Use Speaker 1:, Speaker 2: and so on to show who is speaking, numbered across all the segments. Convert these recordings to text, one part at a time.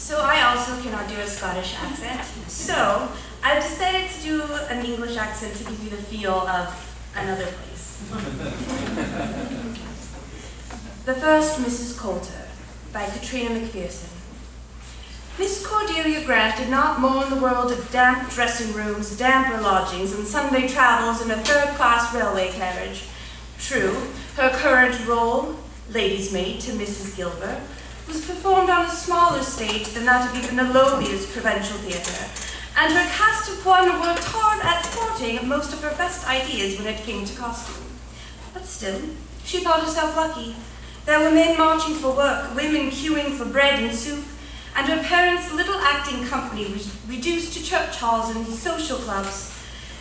Speaker 1: So I also cannot do a Scottish accent. So I've decided to do an English accent to give you the feel of another place. The First Mrs. Coulter by Catriona McPherson. Miss Cordelia Grant did not mourn the world of damp dressing rooms, damper lodgings, and Sunday travels in a third-class railway carriage. True, her current role, lady's maid to Mrs. Gilver, was performed on a smaller stage than that of even the lowliest provincial theatre, and her cast of one worked hard at thwarting most of her best ideas when it came to costume. But still, she thought herself lucky. There were men marching for work, women queuing for bread and soup, and her parents' little acting company was reduced to church halls and social clubs.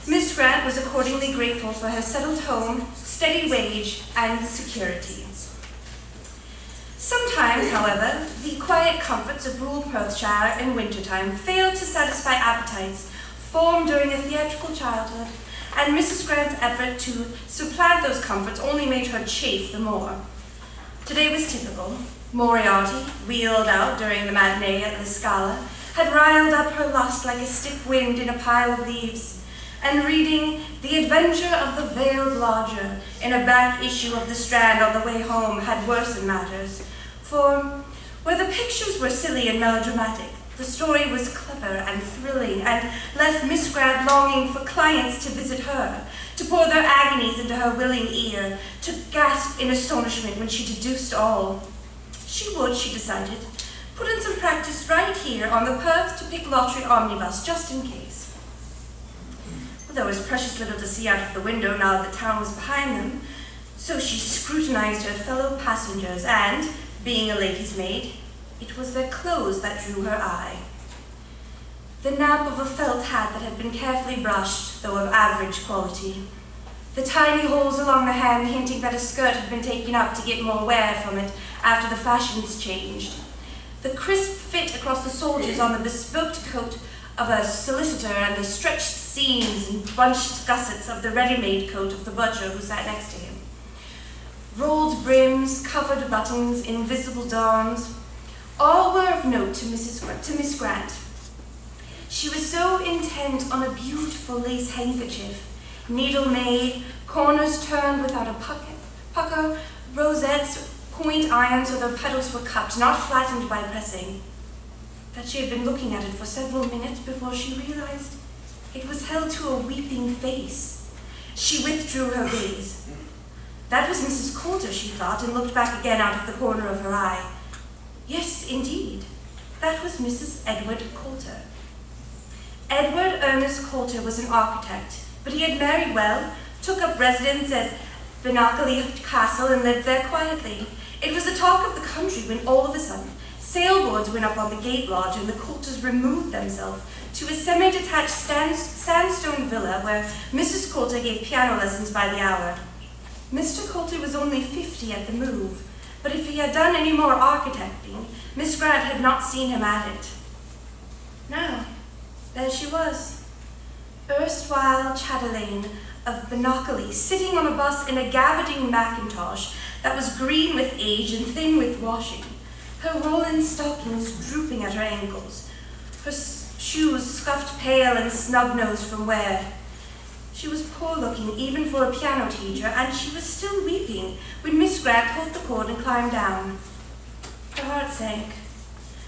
Speaker 1: Miss Grant was accordingly grateful for her settled home, steady wage, and security. Sometimes, however, the quiet comforts of rural Perthshire in wintertime failed to satisfy appetites formed during a theatrical childhood, and Mrs. Grant's effort to supplant those comforts only made her chafe the more. Today was typical. Moriarty, wheeled out during the matinee at the Scala, had riled up her lust like a stiff wind in a pile of leaves, and reading The Adventure of the Veiled Lodger in a back issue of the Strand on the way home had worsened matters, for where the pictures were silly and melodramatic, the story was clever and thrilling and left Miss Grant longing for clients to visit her, to pour their agonies into her willing ear, to gasp in astonishment when she deduced all. She would, she decided, put in some practice right here on the Perth to Pick Lottery omnibus, just in case. Well, there was precious little to see out of the window now that the town was behind them, so she scrutinized her fellow passengers and, being a lady's maid, it was their clothes that drew her eye. The nap of a felt hat that had been carefully brushed, though of average quality. The tiny holes along the hem hinting that a skirt had been taken up to get more wear from it after the fashions changed. The crisp fit across the soldiers on the bespoke coat of a solicitor and the stretched seams and bunched gussets of the ready-made coat of the butcher who sat next to him. Rolled brims, covered buttons, invisible darns, all were of note to Miss Grant. She was so intent on a beautiful lace handkerchief, needle-made, corners turned without a pucker, rosettes, point irons so their petals were cupped, not flattened by pressing, that she had been looking at it for several minutes before she realized it was held to a weeping face. She withdrew her gaze. That was Mrs. Coulter, she thought, and looked back again out of the corner of her eye. Yes, indeed, that was Mrs. Edward Coulter. Edward Ernest Coulter was an architect, but he had married well, took up residence at Benockley Castle and lived there quietly. It was the talk of the country when all of a sudden sailboards went up on the gate lodge and the Coulters removed themselves to a semi-detached sandstone villa where Mrs. Coulter gave piano lessons by the hour. Mr. Coulter was only 50 at the move, but if he had done any more architecting, Miss Grant had not seen him at it. Now, there she was, erstwhile chatelaine of Benockley, sitting on a bus in a gabardine mackintosh that was green with age and thin with washing, her woolen stockings drooping at her ankles, her shoes scuffed pale and snub-nosed from wear. She was poor-looking, even for a piano teacher, and she was still weeping when Miss Grant pulled the cord and climbed down. Her heart sank.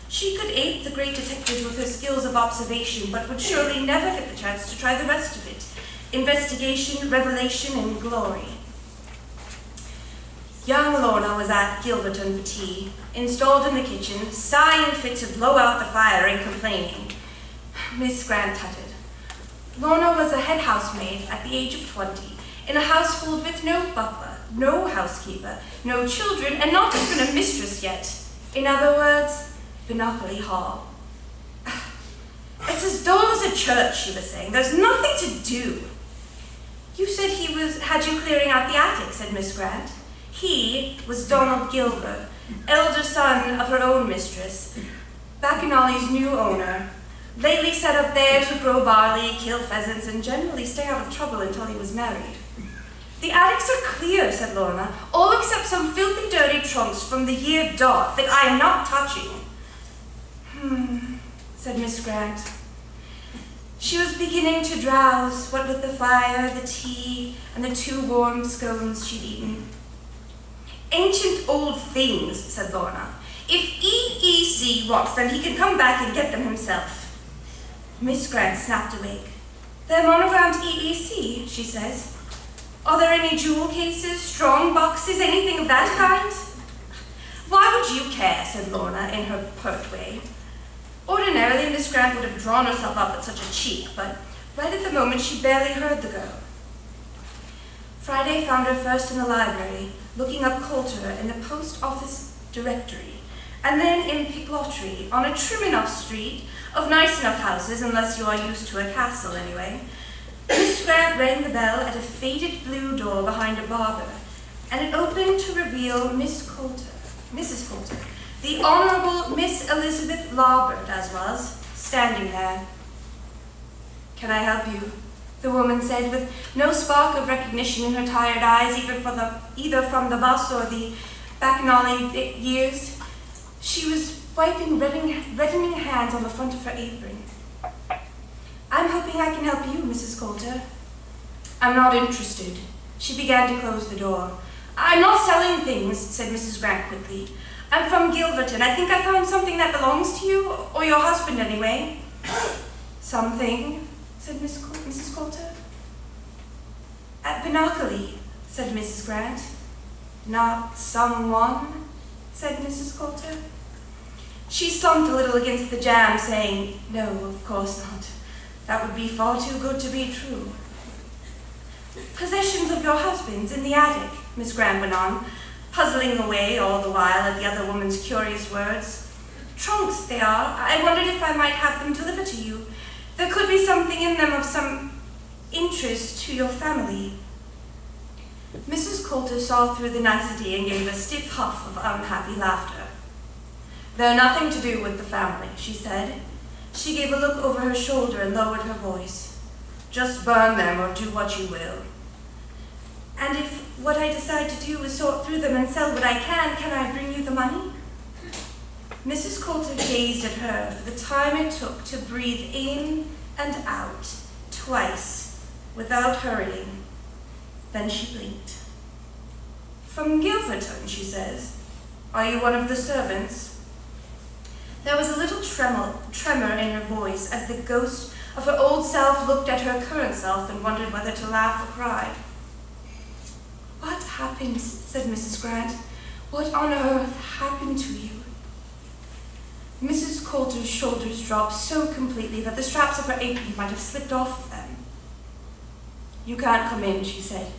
Speaker 1: She could ape the great detective with her skills of observation, but would surely never get the chance to try the rest of it. Investigation, revelation, and glory. Young Lorna was at Gilverton for tea, installed in the kitchen, sighing fit to blow out the fire and complaining. Miss Grant tutted. Lorna was a head housemaid at the age of 20, in a household with no butler, no housekeeper, no children, and not even a mistress yet. In other words, Benockley Hall. It's as dull as a church, she was saying. There's nothing to do. You said he had you clearing out the attic, said Miss Grant. He was Donald Gilver, elder son of her own mistress, Bacchanali's new owner. Lately set up there to grow barley, kill pheasants, and generally stay out of trouble until he was married. The attics are clear, said Lorna, all except some filthy, dirty trunks from the year dot that I am not touching. said Miss Grant. She was beginning to drowse, what with the fire, the tea, and the 2 warm scones she'd eaten. Ancient old things, said Lorna. If EEC wants them, he can come back and get them himself. Miss Grant snapped awake. They're monogrammed EEC, she says. Are there any jewel cases, strong boxes, anything of that kind? Why would you care, said Lorna in her pert way. Ordinarily, Miss Grant would have drawn herself up at such a cheek, but right at the moment she barely heard the girl. Friday found her first in the library, looking up Coulter in the post office directory, and then in Picklottery, on a trim enough street of nice enough houses, unless you are used to a castle anyway. Miss Grant rang the bell at a faded blue door behind a barber, and it opened to reveal Mrs. Coulter, the Honourable Miss Elizabeth Larbert, as was, standing there. Can I help you? The woman said, with no spark of recognition in her tired eyes, either from the bus or the bacchanal years. She was wiping reddening hands on the front of her apron. I'm hoping I can help you, Mrs. Coulter. I'm not interested. She began to close the door. I'm not selling things, said Mrs. Grant quickly. I'm from Gilverton. I think I found something that belongs to you, or your husband anyway. Something, said Mrs. Coulter. At Pinocchio, said Mrs. Grant. Not someone, said Mrs. Coulter. She slumped a little against the jamb, saying, no, of course not. That would be far too good to be true. Possessions of your husband's in the attic, Miss Grant went on, puzzling away all the while at the other woman's curious words. Trunks, they are. I wondered if I might have them delivered to you. There could be something in them of some interest to your family. Mrs. Coulter saw through the nicety and gave a stiff huff of unhappy laughter. They're nothing to do with the family, she said. She gave a look over her shoulder and lowered her voice. Just burn them or do what you will. And if what I decide to do is sort through them and sell what I can I bring you the money? Mrs. Coulter gazed at her for the time it took to breathe in and out twice without hurrying. Then she blinked. From Gilverton, she says. Are you one of the servants? There was a little tremor in her voice as the ghost of her old self looked at her current self and wondered whether to laugh or cry. What happened? Said Mrs. Grant. What on earth happened to you? Mrs. Coulter's shoulders dropped so completely that the straps of her apron might have slipped off of them. You can't come in, she said.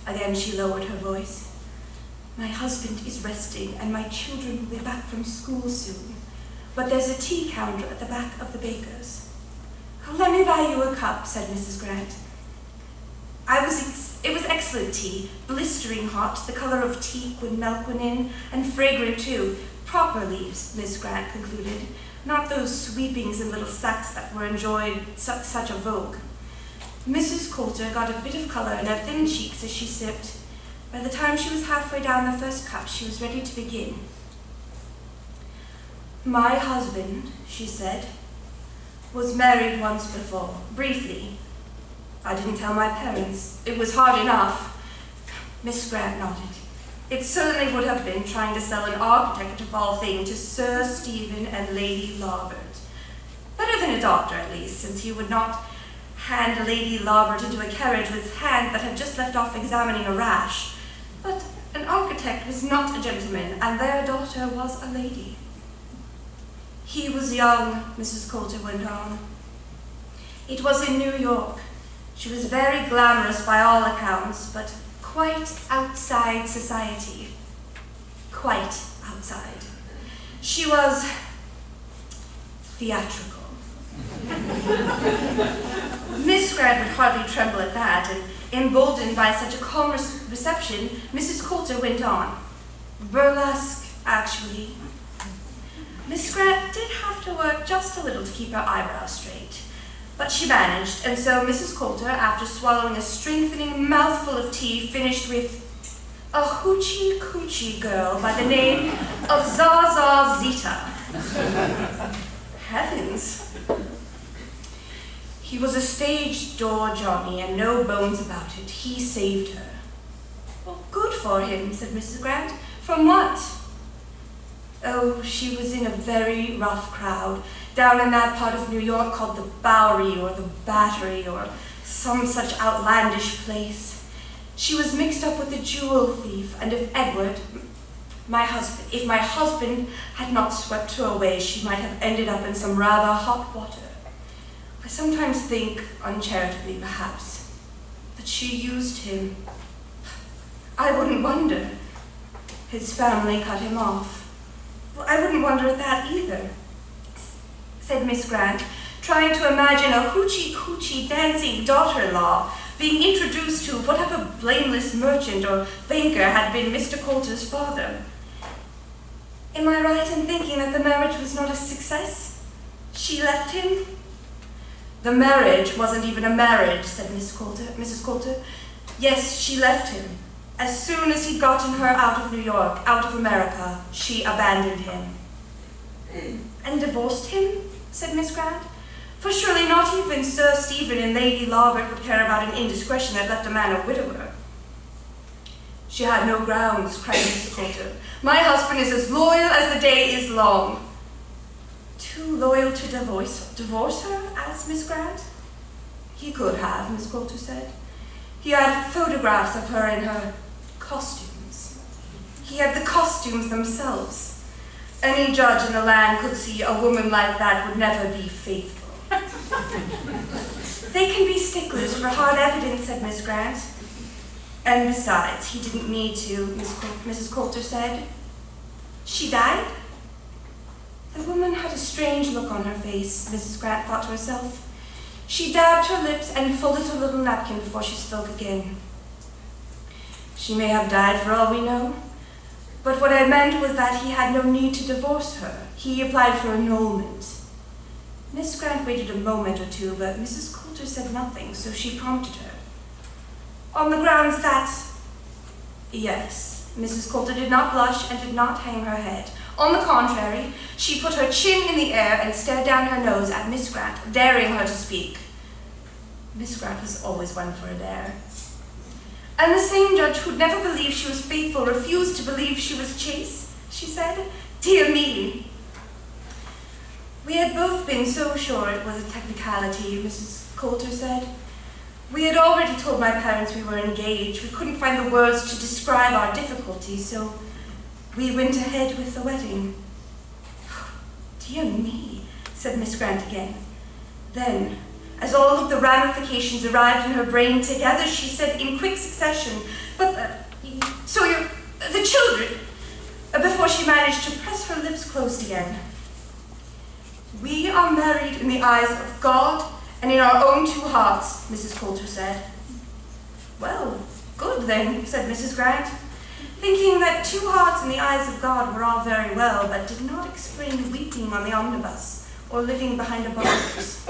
Speaker 1: Again she lowered her voice. My husband is resting and my children will be back from school soon. But there's a tea counter at the back of the baker's. Oh, let me buy you a cup, said Mrs. Grant. It was excellent tea, blistering hot, the color of teak when milk went in, and fragrant too. Proper leaves, Miss Grant concluded, not those sweepings in little sacks that were enjoyed such a vogue. Mrs. Coulter got a bit of color in her thin cheeks as she sipped. By the time she was halfway down the first cup, she was ready to begin. My husband, she said, was married once before, briefly. I didn't tell my parents. It was hard enough. Miss Grant nodded. It certainly would have been trying to sell an architect of all things to Sir Stephen and Lady Larbert. Better than a doctor, at least, since he would not hand Lady Larbert into a carriage with hand that had just left off examining a rash. But an architect was not a gentleman, and their daughter was a lady. He was young, Mrs. Coulter went on. It was in New York. She was very glamorous by all accounts, but quite outside society. Quite outside. She was theatrical. Miss Grant would hardly tremble at that, and emboldened by such a calm reception, Mrs. Coulter went on. Burlesque, actually. Miss Grant did have to work just a little to keep her eyebrows straight. But she managed, and so Mrs. Coulter, after swallowing a strengthening mouthful of tea, finished with a hoochie-coochie girl by the name of Zaza Zita. He was a stage door Johnny, and no bones about it. He saved her. Well, good for him, said Mrs. Grant. From what? Oh, she was in a very rough crowd, down in that part of New York called the Bowery or the Battery or some such outlandish place. She was mixed up with a jewel thief, and if Edward, my husband had not swept her away, she might have ended up in some rather hot water. I sometimes think, uncharitably perhaps, that she used him. I wouldn't wonder. His family cut him off. Well, I wouldn't wonder at that either, said Miss Grant, trying to imagine a hoochie-coochie dancing daughter-in-law being introduced to whatever blameless merchant or banker had been Mr. Coulter's father. Am I right in thinking that the marriage was not a success? She left him? The marriage wasn't even a marriage, said Mrs. Coulter. Yes, she left him. As soon as he'd gotten her out of New York, out of America, she abandoned him. And divorced him? Said Miss Grant. For surely not even Sir Stephen and Lady Lawbert would care about an indiscretion that left a man a widower. She had no grounds, cried Mrs. Coulter. My husband is as loyal as the day is long. Too loyal to divorce her? Asked Miss Grant. He could have, Miss Coulter said. He had photographs of her in her costumes. He had the costumes themselves. Any judge in the land could see a woman like that would never be faithful. They can be sticklers for hard evidence, said Miss Grant. And besides, he didn't need to, Mrs. Coulter said. She died? The woman had a strange look on her face, Mrs. Grant thought to herself. She dabbed her lips and folded her little napkin before she spoke again. She may have died for all we know, but what I meant was that he had no need to divorce her. He applied for annulment. Miss Grant waited a moment or two, but Mrs. Coulter said nothing, so she prompted her. On the grounds that... Yes, Mrs. Coulter did not blush and did not hang her head. On the contrary, she put her chin in the air and stared down her nose at Miss Grant, daring her to speak. Miss Grant was always one for a dare. And the same judge who'd never believed she was faithful refused to believe she was chaste, she said. Dear me. We had both been so sure it was a technicality, Mrs. Coulter said. We had already told my parents we were engaged. We couldn't find the words to describe our difficulty, so we went ahead with the wedding. Dear me, said Miss Grant again. Then, as all of the ramifications arrived in her brain together, she said in quick succession, the children, before she managed to press her lips closed again. We are married in the eyes of God and in our own two hearts, Mrs. Coulter said. Well, good then, said Mrs. Grant, thinking that two hearts in the eyes of God were all very well, but did not explain weeping on the omnibus or living behind a box.